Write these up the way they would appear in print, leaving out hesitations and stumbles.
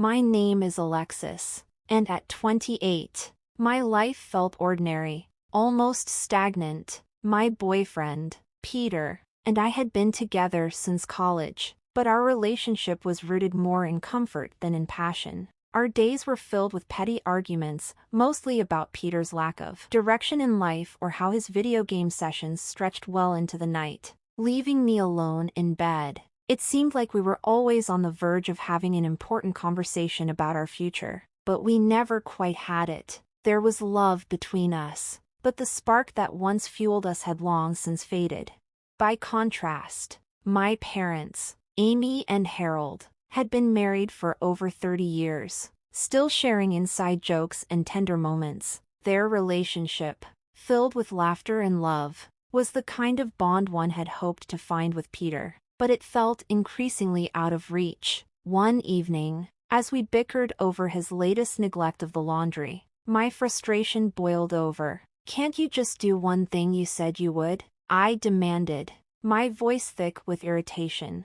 My name is Alexis, and at 28, my life felt ordinary, almost stagnant. My boyfriend, Peter, and I had been together since college, but our relationship was rooted more in comfort than in passion. Our days were filled with petty arguments, mostly about Peter's lack of direction in life or how his video game sessions stretched well into the night, leaving me alone in bed. It seemed like we were always on the verge of having an important conversation about our future, but we never quite had it. There was love between us, but the spark that once fueled us had long since faded. By contrast, my parents, Amy and Harold, had been married for over 30 years, still sharing inside jokes and tender moments. Their relationship, filled with laughter and love, was the kind of bond one had hoped to find with Peter, but it felt increasingly out of reach. One evening, as we bickered over his latest neglect of the laundry, my frustration boiled over. "Can't you just do one thing you said you would?" I demanded, my voice thick with irritation.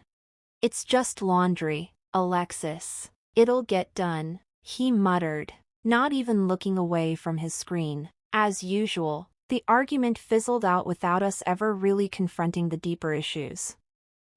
"It's just laundry, Alexis. It'll get done," he muttered, not even looking away from his screen. As usual, the argument fizzled out without us ever really confronting the deeper issues.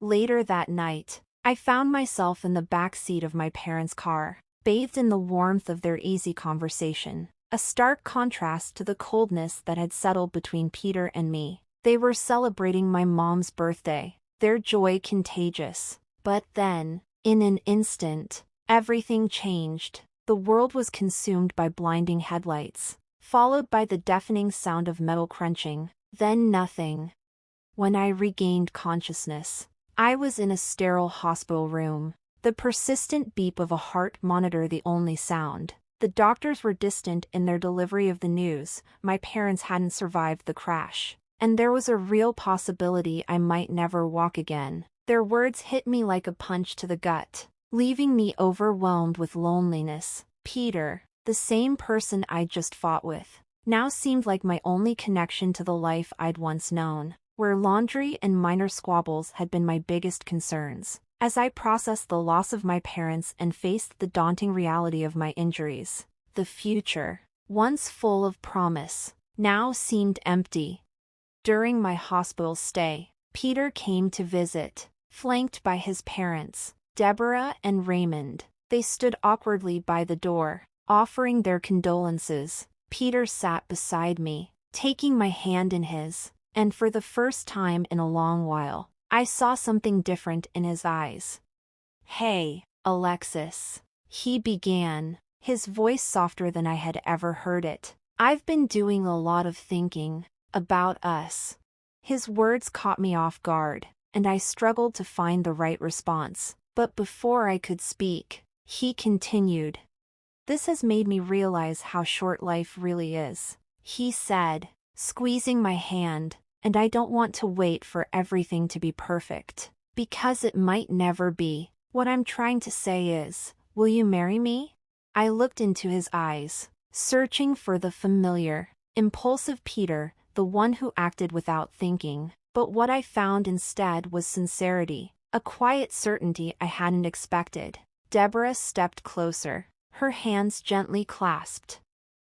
Later that night, I found myself in the back seat of my parents' car, bathed in the warmth of their easy conversation, a stark contrast to the coldness that had settled between Peter and me. They were celebrating my mom's birthday, their joy contagious. But then, in an instant, everything changed. The world was consumed by blinding headlights, followed by the deafening sound of metal crunching, then nothing. When I regained consciousness, I was in a sterile hospital room, the persistent beep of a heart monitor the only sound. The doctors were distant in their delivery of the news. My parents hadn't survived the crash, and there was a real possibility I might never walk again. Their words hit me like a punch to the gut, leaving me overwhelmed with loneliness. Peter, the same person I'd just fought with, now seemed like my only connection to the life I'd once known, where laundry and minor squabbles had been my biggest concerns. As I processed the loss of my parents and faced the daunting reality of my injuries, the future, once full of promise, now seemed empty. During my hospital stay, Peter came to visit, flanked by his parents, Deborah and Raymond. They stood awkwardly by the door, offering their condolences. Peter sat beside me, taking my hand in his, and for the first time in a long while, I saw something different in his eyes. "Hey, Alexis," he began, his voice softer than I had ever heard it. "I've been doing a lot of thinking about us." His words caught me off guard, and I struggled to find the right response. But before I could speak, he continued. "This has made me realize how short life really is," he said, squeezing my hand. "And I don't want to wait for everything to be perfect, because it might never be. What I'm trying to say is, will you marry me?" I looked into his eyes, searching for the familiar, impulsive Peter, the one who acted without thinking. But what I found instead was sincerity, a quiet certainty I hadn't expected. Deborah stepped closer, her hands gently clasped.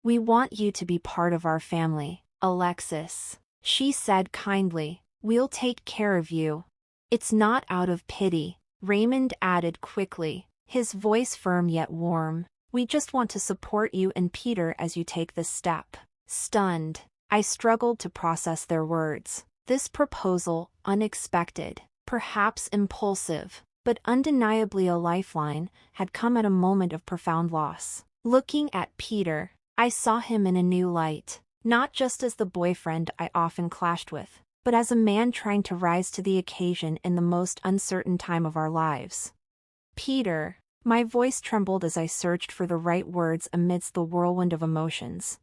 "We want you to be part of our family, Alexis," she said kindly. "We'll take care of you." "It's not out of pity," Raymond added quickly, his voice firm yet warm. "We just want to support you and Peter as you take this step." Stunned, I struggled to process their words. This proposal, unexpected, perhaps impulsive, but undeniably a lifeline, had come at a moment of profound loss. Looking at Peter, I saw him in a new light. Not just as the boyfriend I often clashed with, but as a man trying to rise to the occasion in the most uncertain time of our lives. "Peter," my voice trembled as I searched for the right words amidst the whirlwind of emotions.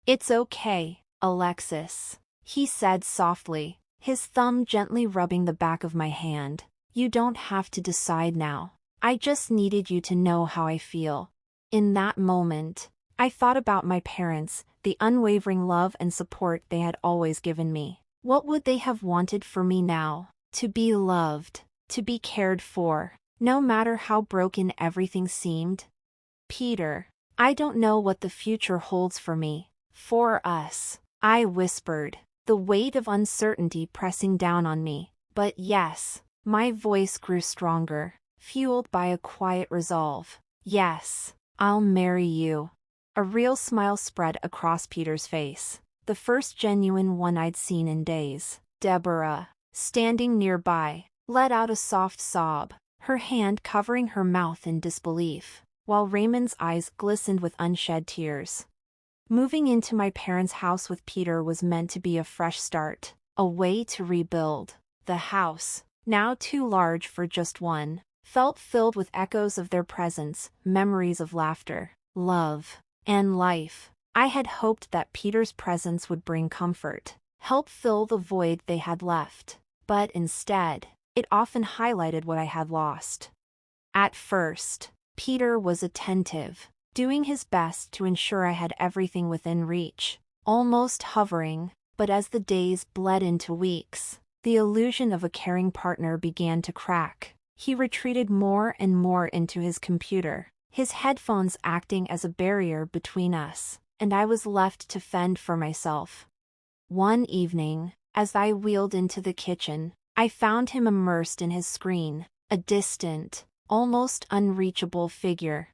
"It's okay, Alexis," he said softly, his thumb gently rubbing the back of my hand. "You don't have to decide now. I just needed you to know how I feel." In that moment, I thought about my parents, the unwavering love and support they had always given me. What would they have wanted for me now? To be loved, to be cared for, no matter how broken everything seemed. Peter, I don't know what the future holds for me, for us, I whispered, the weight of uncertainty pressing down on me. But yes, my voice grew stronger, fueled by a quiet resolve. Yes, I'll marry you. A real smile spread across Peter's face, the first genuine one I'd seen in days. Deborah, standing nearby, let out a soft sob, her hand covering her mouth in disbelief, while Raymond's eyes glistened with unshed tears. Moving into my parents' house with Peter was meant to be a fresh start, a way to rebuild. The house, now too large for just one, felt filled with echoes of their presence, memories of laughter, love, and life. I had hoped that Peter's presence would bring comfort, help fill the void they had left, but instead, it often highlighted what I had lost. At first, Peter was attentive, doing his best to ensure I had everything within reach, almost hovering, but as the days bled into weeks, the illusion of a caring partner began to crack. He retreated more and more into his computer, his headphones acting as a barrier between us, and I was left to fend for myself. One evening, as I wheeled into the kitchen, I found him immersed in his screen, a distant, almost unreachable figure.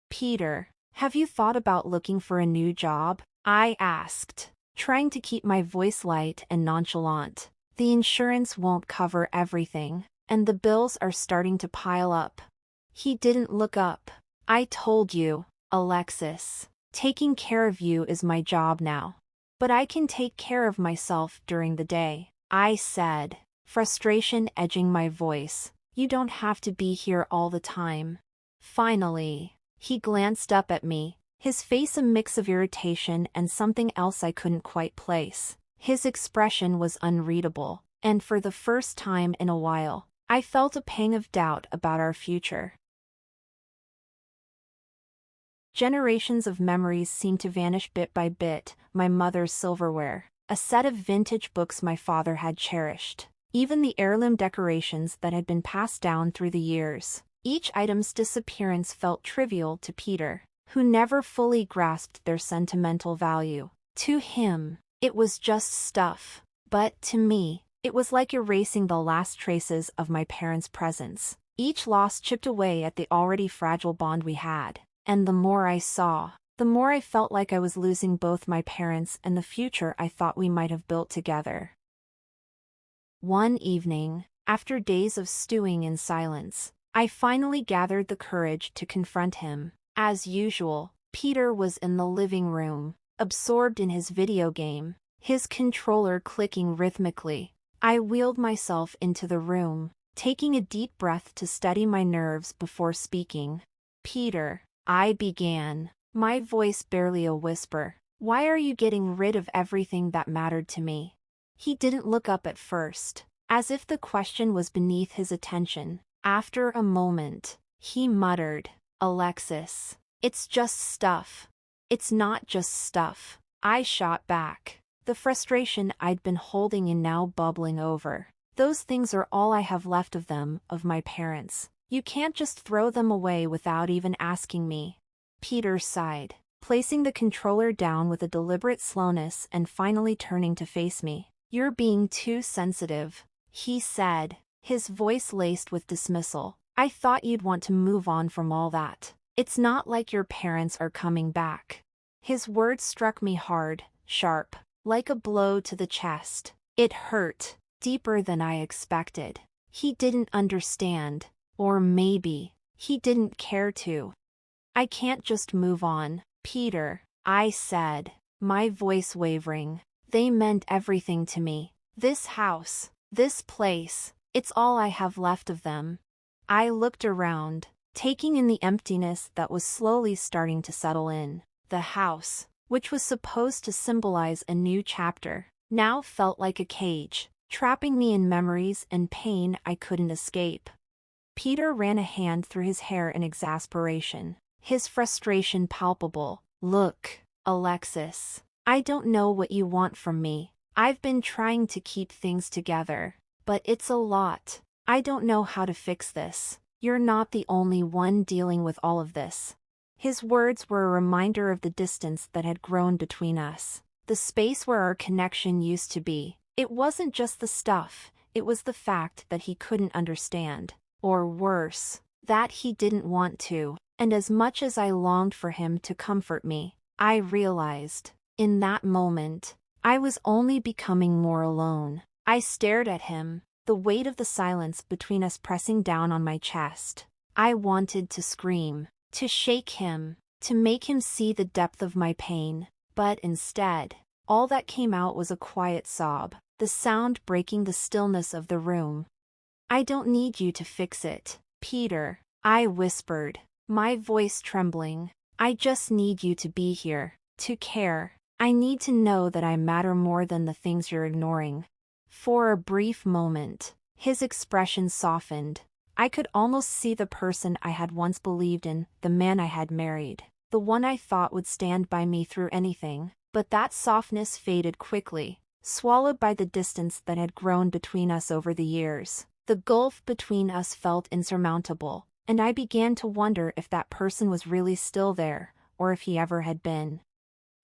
Peter, have you thought about looking for a new job? I asked, trying to keep my voice light and nonchalant. The insurance won't cover everything, and the bills are starting to pile up. He didn't look up. I told you, Alexis, taking care of you is my job now. But I can take care of myself during the day, I said, frustration edging my voice. You don't have to be here all the time. Finally, he glanced up at me, his face a mix of irritation and something else I couldn't quite place. His expression was unreadable, and for the first time in a while, I felt a pang of doubt about our future. Generations of memories seemed to vanish bit by bit, my mother's silverware, a set of vintage books my father had cherished, even the heirloom decorations that had been passed down through the years. Each item's disappearance felt trivial to Peter, who never fully grasped their sentimental value. To him, it was just stuff, but to me, it was like erasing the last traces of my parents' presence. Each loss chipped away at the already fragile bond we had, and the more I saw, the more I felt like I was losing both my parents and the future I thought we might have built together. One evening, after days of stewing in silence, I finally gathered the courage to confront him. As usual, Peter was in the living room, absorbed in his video game, his controller clicking rhythmically. I wheeled myself into the room, taking a deep breath to steady my nerves before speaking. Peter, I began, my voice barely a whisper. Why are you getting rid of everything that mattered to me? He didn't look up at first, as if the question was beneath his attention. After a moment, he muttered, Alexis, it's just stuff. It's not just stuff. I shot back, the frustration I'd been holding in now bubbling over. Those things are all I have left of them, of my parents. You can't just throw them away without even asking me. Peter sighed, placing the controller down with a deliberate slowness and finally turning to face me. You're being too sensitive, he said, his voice laced with dismissal. I thought you'd want to move on from all that. It's not like your parents are coming back. His words struck me hard, sharp, like a blow to the chest. It hurt, deeper than I expected. He didn't understand, or maybe, he didn't care to. I can't just move on, Peter, I said, my voice wavering. They meant everything to me. This house, this place, it's all I have left of them. I looked around, taking in the emptiness that was slowly starting to settle in. The house, which was supposed to symbolize a new chapter, now felt like a cage, trapping me in memories and pain I couldn't escape. Peter ran a hand through his hair in exasperation, his frustration palpable. Look, Alexis, I don't know what you want from me. I've been trying to keep things together, but it's a lot. I don't know how to fix this. You're not the only one dealing with all of this. His words were a reminder of the distance that had grown between us, the space where our connection used to be. It wasn't just the stuff, it was the fact that he couldn't understand. Or worse, that he didn't want to. And as much as I longed for him to comfort me, I realized, in that moment, I was only becoming more alone. I stared at him, the weight of the silence between us pressing down on my chest. I wanted to scream, to shake him, to make him see the depth of my pain, but instead, all that came out was a quiet sob, the sound breaking the stillness of the room. "I don't need you to fix it, Peter," I whispered, my voice trembling. "I just need you to be here, to care. I need to know that I matter more than the things you're ignoring." For a brief moment, his expression softened. I could almost see the person I had once believed in, the man I had married, the one I thought would stand by me through anything. But that softness faded quickly, swallowed by the distance that had grown between us over the years. The gulf between us felt insurmountable, and I began to wonder if that person was really still there, or if he ever had been.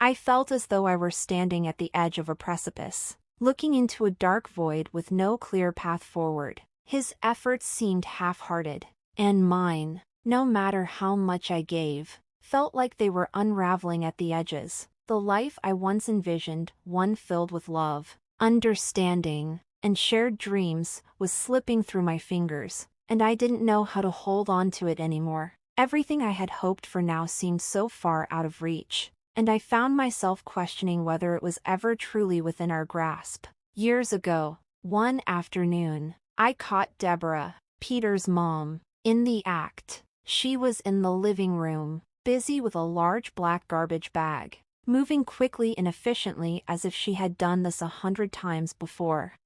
I felt as though I were standing at the edge of a precipice, looking into a dark void with no clear path forward. His efforts seemed half-hearted, and mine, no matter how much I gave, felt like they were unraveling at the edges. The life I once envisioned, one filled with love, understanding, and shared dreams, was slipping through my fingers, and I didn't know how to hold on to it anymore. Everything I had hoped for now seemed so far out of reach, and I found myself questioning whether it was ever truly within our grasp. Years ago, one afternoon, I caught Deborah, Peter's mom, in the act. She was in the living room, busy with a large black garbage bag, moving quickly and efficiently as if she had done this 100 times before.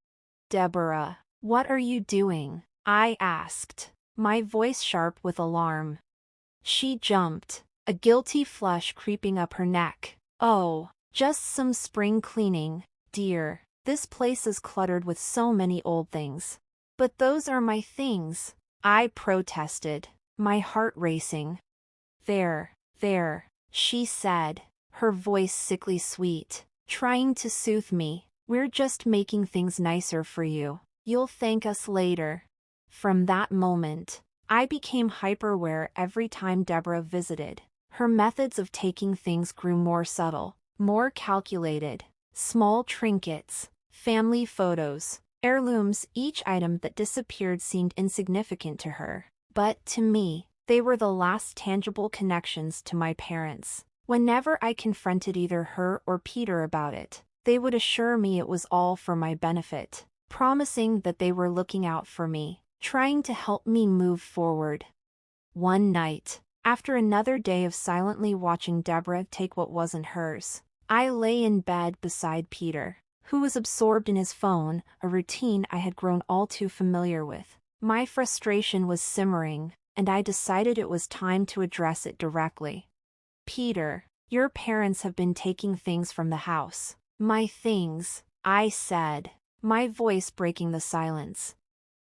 "Deborah, what are you doing?" I asked, my voice sharp with alarm. She jumped, a guilty flush creeping up her neck. "Oh, just some spring cleaning, dear. This place is cluttered with so many old things." "But those are my things," I protested, my heart racing. There, she said, her voice sickly sweet, trying to soothe me. "We're just making things nicer for you. You'll thank us later." From that moment, I became hyper-aware every time Deborah visited. Her methods of taking things grew more subtle, more calculated. Small trinkets, family photos, heirlooms, each item that disappeared seemed insignificant to her. But to me, they were the last tangible connections to my parents. Whenever I confronted either her or Peter about it, they would assure me it was all for my benefit, promising that they were looking out for me, trying to help me move forward. One night, after another day of silently watching Deborah take what wasn't hers, I lay in bed beside Peter, who was absorbed in his phone, a routine I had grown all too familiar with. My frustration was simmering, and I decided it was time to address it directly. "Peter, your parents have been taking things from the house." "My things," I said, my voice breaking the silence.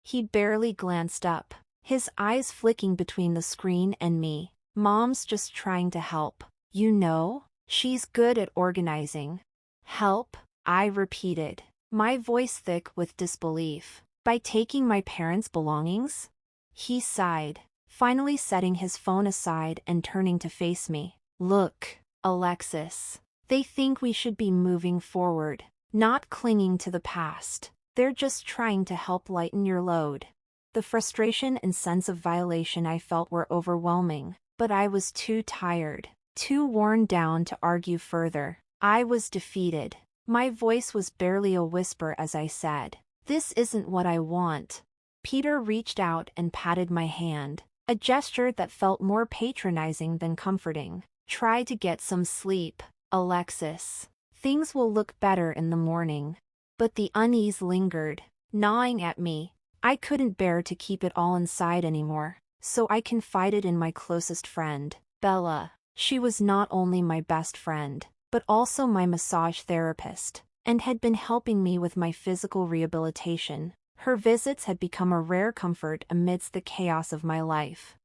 He barely glanced up, his eyes flicking between the screen and me. "Mom's just trying to help. You know, she's good at organizing." "Help?" I repeated, my voice thick with disbelief. "By taking my parents' belongings?" He sighed, finally setting his phone aside and turning to face me. "Look, Alexis, they think we should be moving forward, not clinging to the past. They're just trying to help lighten your load." The frustration and sense of violation I felt were overwhelming, but I was too tired, too worn down to argue further. I was defeated. My voice was barely a whisper as I said, "This isn't what I want." Peter reached out and patted my hand, a gesture that felt more patronizing than comforting. "Try to get some sleep, Alexis. Things will look better in the morning." But the unease lingered, gnawing at me. I couldn't bear to keep it all inside anymore, so I confided in my closest friend, Bella. She was not only my best friend, but also my massage therapist, and had been helping me with my physical rehabilitation. Her visits had become a rare comfort amidst the chaos of my life.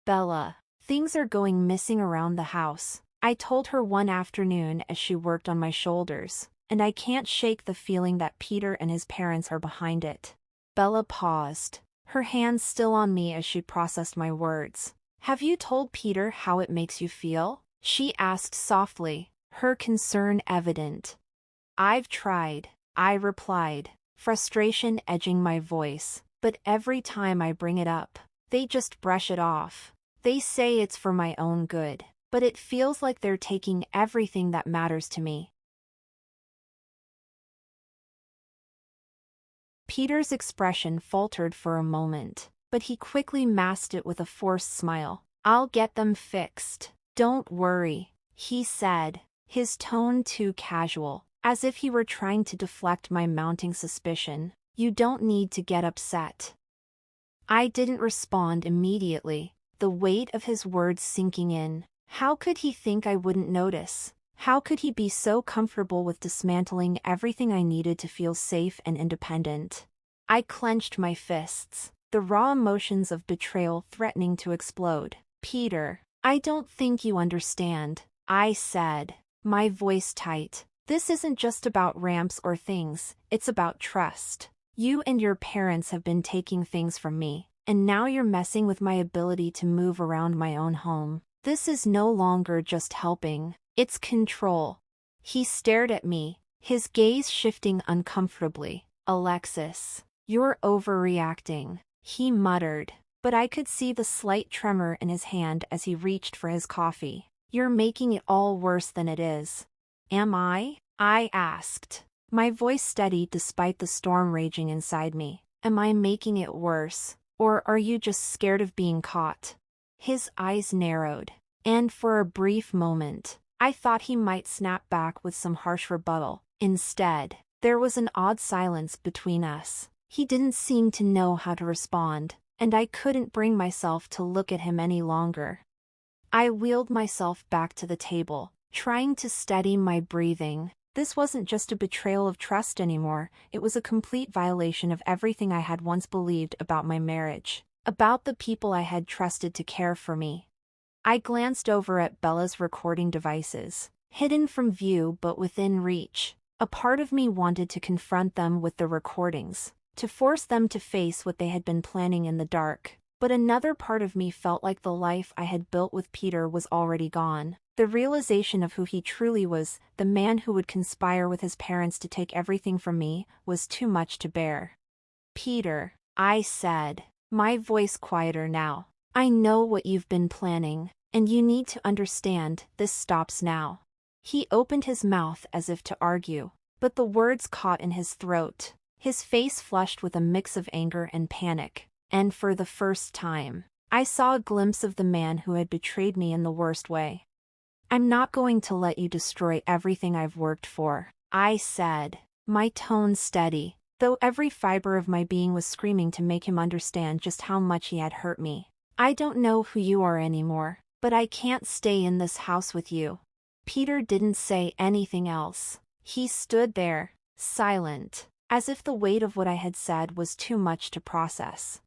"Bella, Things are going missing around the house, I told her one afternoon as she worked on my shoulders, and I can't shake the feeling that Peter and his parents are behind it. Bella paused, her hands still on me as she processed my words. Have you told Peter how it makes you feel? She asked softly, her concern evident. I've tried, I replied, frustration edging my voice, but every time I bring it up, they just brush it off. They say it's for my own good, but it feels like they're taking everything that matters to me. Peter's expression faltered for a moment, but he quickly masked it with a forced smile. I'll get them fixed. Don't worry, he said, his tone too casual, as if he were trying to deflect my mounting suspicion. You don't need to get upset. I didn't respond immediately, the weight of his words sinking in. How could he think I wouldn't notice? How could he be so comfortable with dismantling everything I needed to feel safe and independent? I clenched my fists, the raw emotions of betrayal threatening to explode. Peter, I don't think you understand, I said, my voice tight. This isn't just about ramps or things, it's about trust. You and your parents have been taking things from me, and now you're messing with my ability to move around my own home. This is no longer just helping, it's control. He stared at me, his gaze shifting uncomfortably. Alexis, you're overreacting, he muttered, but I could see the slight tremor in his hand as he reached for his coffee. You're making it all worse than it is. Am I? I asked, my voice steady despite the storm raging inside me. Am I making it worse, or are you just scared of being caught? His eyes narrowed, and for a brief moment, I thought he might snap back with some harsh rebuttal. Instead, there was an odd silence between us. He didn't seem to know how to respond, and I couldn't bring myself to look at him any longer. I wheeled myself back to the table, trying to steady my breathing. This wasn't just a betrayal of trust anymore, it was a complete violation of everything I had once believed about my marriage, about the people I had trusted to care for me. I glanced over at Bella's recording devices, hidden from view but within reach. A part of me wanted to confront them with the recordings, to force them to face what they had been planning in the dark. But another part of me felt like the life I had built with Peter was already gone. The realization of who he truly was, the man who would conspire with his parents to take everything from me, was too much to bear. Peter, I said, my voice quieter now, I know what you've been planning, and you need to understand, this stops now. He opened his mouth as if to argue, but the words caught in his throat. His face flushed with a mix of anger and panic. And for the first time, I saw a glimpse of the man who had betrayed me in the worst way. I'm not going to let you destroy everything I've worked for, I said, my tone steady, though every fiber of my being was screaming to make him understand just how much he had hurt me. I don't know who you are anymore, but I can't stay in this house with you. Peter didn't say anything else. He stood there, silent, as if the weight of what I had said was too much to process.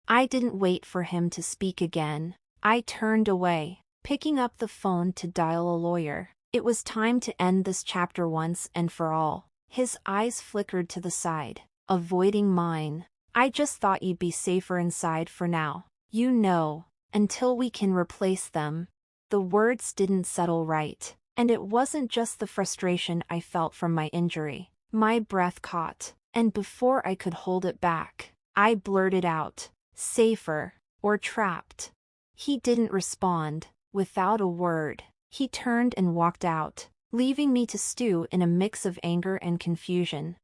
I didn't wait for him to speak again. I turned away, picking up the phone to dial a lawyer. It was time to end this chapter once and for all. His eyes flickered to the side, avoiding mine. I just thought you'd be safer inside for now. You know, until we can replace them. The words didn't settle right, and it wasn't just the frustration I felt from my injury. My breath caught, and before I could hold it back, I blurted out, safer, or trapped. He didn't respond. Without a word, he turned and walked out, leaving me to stew in a mix of anger and confusion.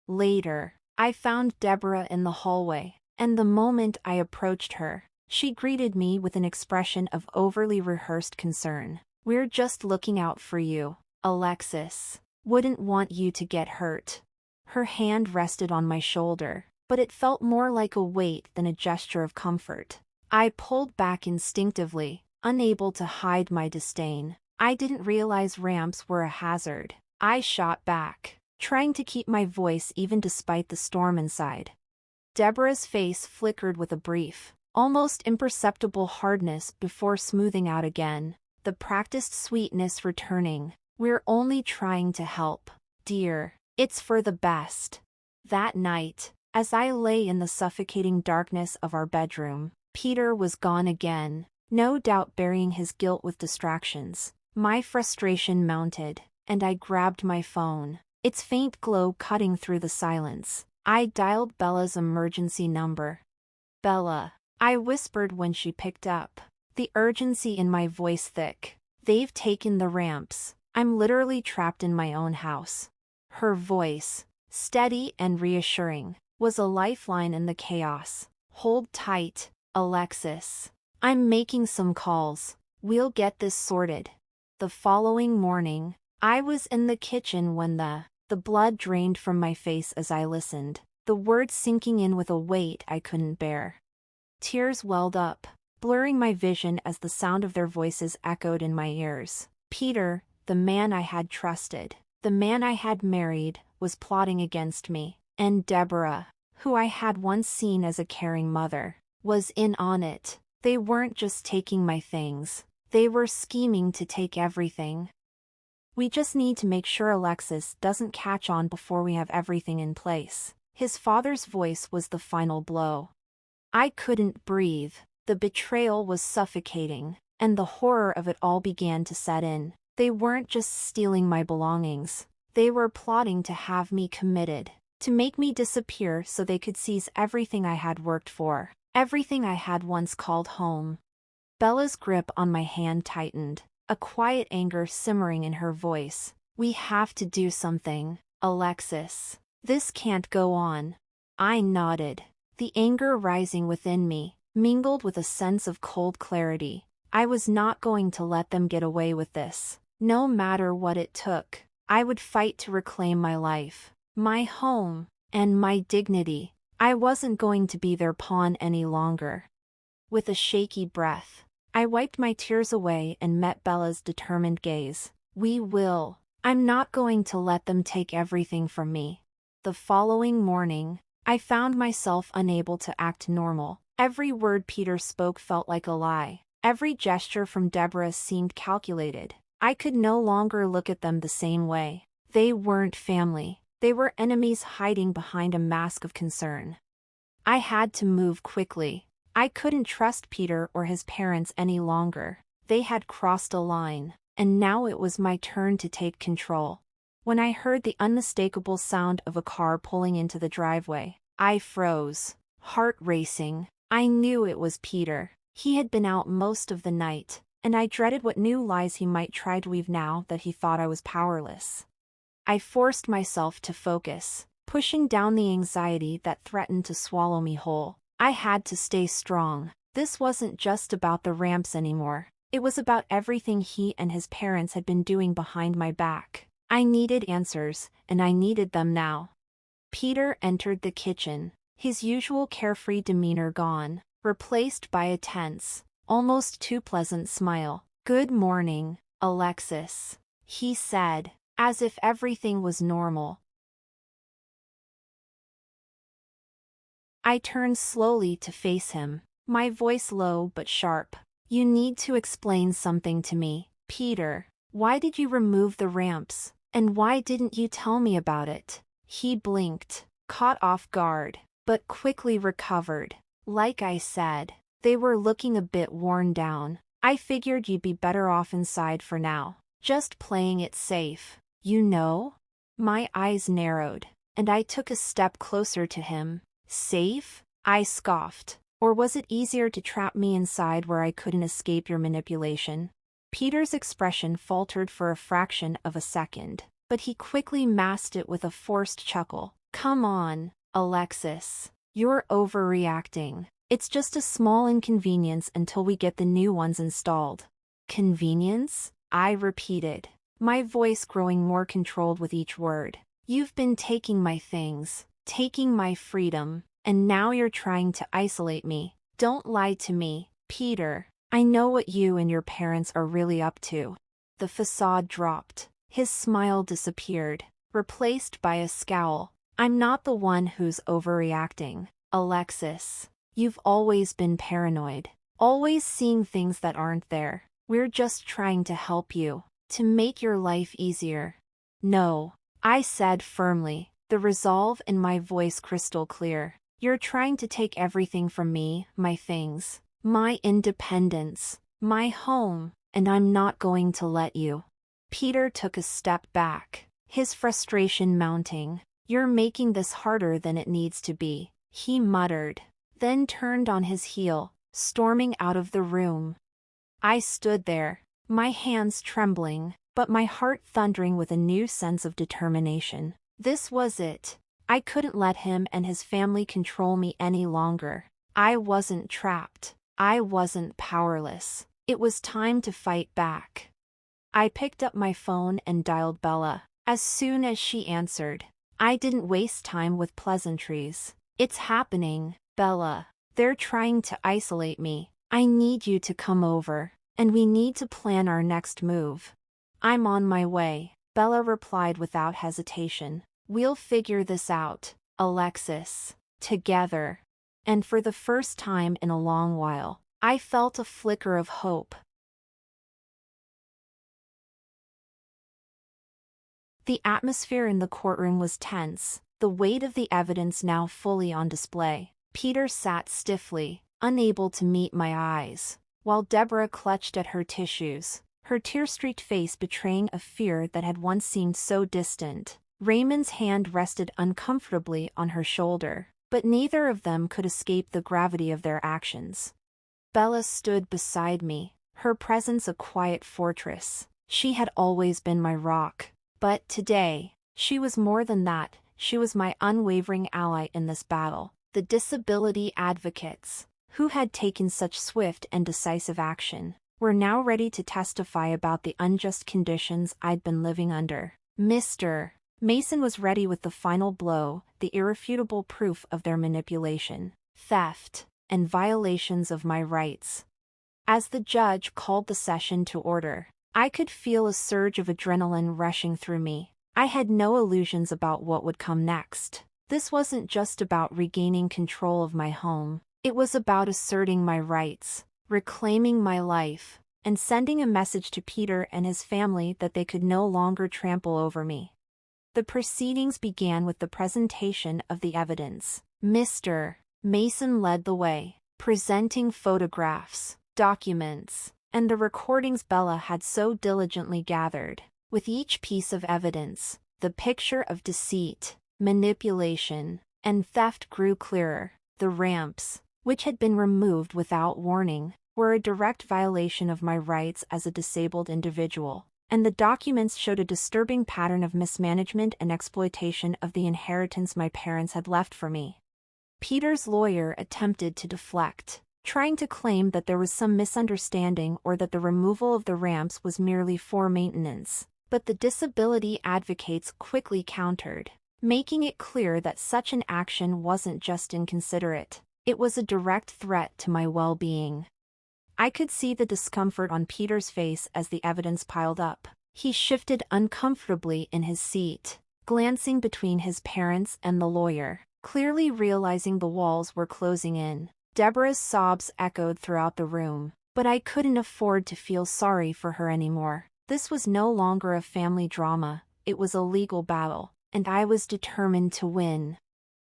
Later, I found Deborah in the hallway, and the moment I approached her, she greeted me with an expression of overly rehearsed concern. We're just looking out for you, Alexis. Wouldn't want you to get hurt. Her hand rested on my shoulder, but it felt more like a weight than a gesture of comfort. I pulled back instinctively, unable to hide my disdain. I didn't realize ramps were a hazard. I shot back, trying to keep my voice even despite the storm inside. Deborah's face flickered with a brief, almost imperceptible hardness before smoothing out again, the practiced sweetness returning. We're only trying to help, dear. It's for the best. That night, as I lay in the suffocating darkness of our bedroom, Peter was gone again, no doubt burying his guilt with distractions. My frustration mounted, and I grabbed my phone, its faint glow cutting through the silence. I dialed Bella's emergency number. "Bella," I whispered when she picked up, the urgency in my voice thick. "They've taken the ramps. I'm literally trapped in my own house." Her voice, steady and reassuring, was a lifeline in the chaos. "Hold tight, Alexis. I'm making some calls. We'll get this sorted." The following morning, I was in the kitchen when the blood drained from my face as I listened, the words sinking in with a weight I couldn't bear. Tears welled up, blurring my vision as the sound of their voices echoed in my ears. Peter, the man I had trusted, the man I had married, was plotting against me, and Deborah, who I had once seen as a caring mother, was in on it. They weren't just taking my things, they were scheming to take everything. "We just need to make sure Alexis doesn't catch on before we have everything in place." His father's voice was the final blow. I couldn't breathe. The betrayal was suffocating, and the horror of it all began to set in. They weren't just stealing my belongings. They were plotting to have me committed, to make me disappear so they could seize everything I had worked for, everything I had once called home. Bella's grip on my hand tightened, a quiet anger simmering in her voice. "We have to do something, Alexis. This can't go on." I nodded, the anger rising within me, mingled with a sense of cold clarity. I was not going to let them get away with this. No matter what it took, I would fight to reclaim my life, my home, and my dignity. I wasn't going to be their pawn any longer. With a shaky breath, I wiped my tears away and met Bella's determined gaze. "We will. I'm not going to let them take everything from me." The following morning, I found myself unable to act normal. Every word Peter spoke felt like a lie. Every gesture from Deborah seemed calculated. I could no longer look at them the same way. They weren't family. They were enemies hiding behind a mask of concern. I had to move quickly. I couldn't trust Peter or his parents any longer. They had crossed a line, and now it was my turn to take control. When I heard the unmistakable sound of a car pulling into the driveway, I froze, heart racing. I knew it was Peter. He had been out most of the night, and I dreaded what new lies he might try to weave now that he thought I was powerless. I forced myself to focus, pushing down the anxiety that threatened to swallow me whole. I had to stay strong. This wasn't just about the ramps anymore. It was about everything he and his parents had been doing behind my back. I needed answers, and I needed them now. Peter entered the kitchen, his usual carefree demeanor gone, replaced by a tense, almost too pleasant smile. "Good morning, Alexis," he said, as if everything was normal. I turned slowly to face him, my voice low but sharp. "You need to explain something to me, Peter. Why did you remove the ramps, and why didn't you tell me about it?" He blinked, caught off guard, but quickly recovered. "Like I said, they were looking a bit worn down. I figured you'd be better off inside for now, just playing it safe, you know?" My eyes narrowed, and I took a step closer to him. "Safe?" I scoffed. "Or was it easier to trap me inside where I couldn't escape your manipulation?" Peter's expression faltered for a fraction of a second, but he quickly masked it with a forced chuckle. "Come on, Alexis. You're overreacting. It's just a small inconvenience until we get the new ones installed." "Convenience?" I repeated, my voice growing more controlled with each word. "You've been taking my things, taking my freedom, and now you're trying to isolate me. Don't lie to me, Peter. I know what you and your parents are really up to." The facade dropped. His smile disappeared, replaced by a scowl. "I'm not the one who's overreacting, Alexis. You've always been paranoid, always seeing things that aren't there. We're just trying to help you, to make your life easier." "No," I said firmly, the resolve in my voice crystal clear. "You're trying to take everything from me, my things, my independence, my home, and I'm not going to let you." Peter took a step back, his frustration mounting. "You're making this harder than it needs to be," he muttered, then turned on his heel, storming out of the room. I stood there, my hands trembling, but my heart thundering with a new sense of determination. This was it. I couldn't let him and his family control me any longer. I wasn't trapped. I wasn't powerless. It was time to fight back. I picked up my phone and dialed Bella. As soon as she answered, I didn't waste time with pleasantries. "It's happening, Bella. They're trying to isolate me. I need you to come over, and we need to plan our next move." "I'm on my way," Bella replied without hesitation. "We'll figure this out, Alexis, together." And for the first time in a long while, I felt a flicker of hope. The atmosphere in the courtroom was tense, the weight of the evidence now fully on display. Peter sat stiffly, unable to meet my eyes, while Deborah clutched at her tissues, her tear-streaked face betraying a fear that had once seemed so distant. Raymond's hand rested uncomfortably on her shoulder, but neither of them could escape the gravity of their actions. Bella stood beside me, her presence a quiet fortress. She had always been my rock. But today, she was more than that. She was my unwavering ally in this battle. The disability advocates, who had taken such swift and decisive action, were now ready to testify about the unjust conditions I'd been living under. Mr. Mason was ready with the final blow, the irrefutable proof of their manipulation, theft, and violations of my rights. As the judge called the session to order, I could feel a surge of adrenaline rushing through me. I had no illusions about what would come next. This wasn't just about regaining control of my home. It was about asserting my rights, reclaiming my life, and sending a message to Peter and his family that they could no longer trample over me. The proceedings began with the presentation of the evidence. Mr. Mason led the way, presenting photographs, documents, and the recordings Bella had so diligently gathered. With each piece of evidence, the picture of deceit, manipulation, and theft grew clearer. The ramps, which had been removed without warning, were a direct violation of my rights as a disabled individual, and the documents showed a disturbing pattern of mismanagement and exploitation of the inheritance my parents had left for me. Peter's lawyer attempted to deflect, trying to claim that there was some misunderstanding or that the removal of the ramps was merely for maintenance, but the disability advocates quickly countered, making it clear that such an action wasn't just inconsiderate, it was a direct threat to my well-being. I could see the discomfort on Peter's face as the evidence piled up. He shifted uncomfortably in his seat, glancing between his parents and the lawyer, clearly realizing the walls were closing in. Deborah's sobs echoed throughout the room, but I couldn't afford to feel sorry for her anymore. This was no longer a family drama, it was a legal battle, and I was determined to win.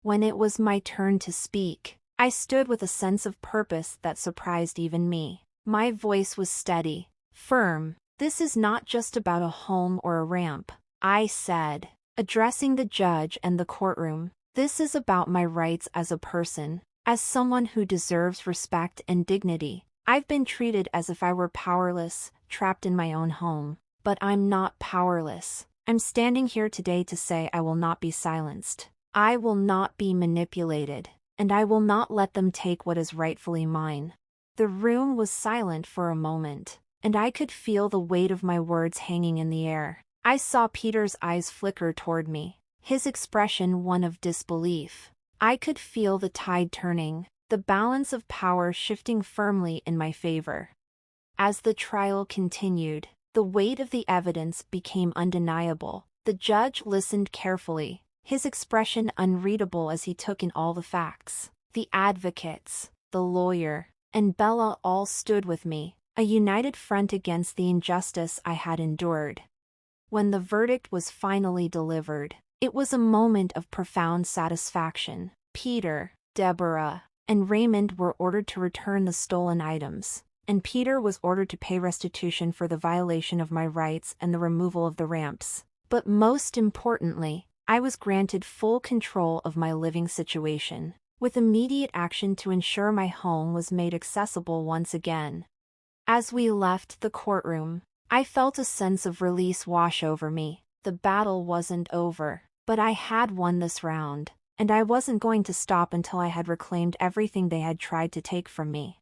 When it was my turn to speak, I stood with a sense of purpose that surprised even me. My voice was steady, firm. "This is not just about a home or a ramp," I said, addressing the judge and the courtroom. "This is about my rights as a person. As someone who deserves respect and dignity, I've been treated as if I were powerless, trapped in my own home. But I'm not powerless. I'm standing here today to say I will not be silenced. I will not be manipulated, and I will not let them take what is rightfully mine." The room was silent for a moment, and I could feel the weight of my words hanging in the air. I saw Peter's eyes flicker toward me, his expression one of disbelief. I could feel the tide turning, the balance of power shifting firmly in my favor. As the trial continued, the weight of the evidence became undeniable. The judge listened carefully, his expression unreadable as he took in all the facts. The advocates, the lawyer, and Bella all stood with me, a united front against the injustice I had endured. When the verdict was finally delivered, it was a moment of profound satisfaction. Peter, Deborah, and Raymond were ordered to return the stolen items, and Peter was ordered to pay restitution for the violation of my rights and the removal of the ramps. But most importantly, I was granted full control of my living situation, with immediate action to ensure my home was made accessible once again. As we left the courtroom, I felt a sense of release wash over me. The battle wasn't over, but I had won this round, and I wasn't going to stop until I had reclaimed everything they had tried to take from me.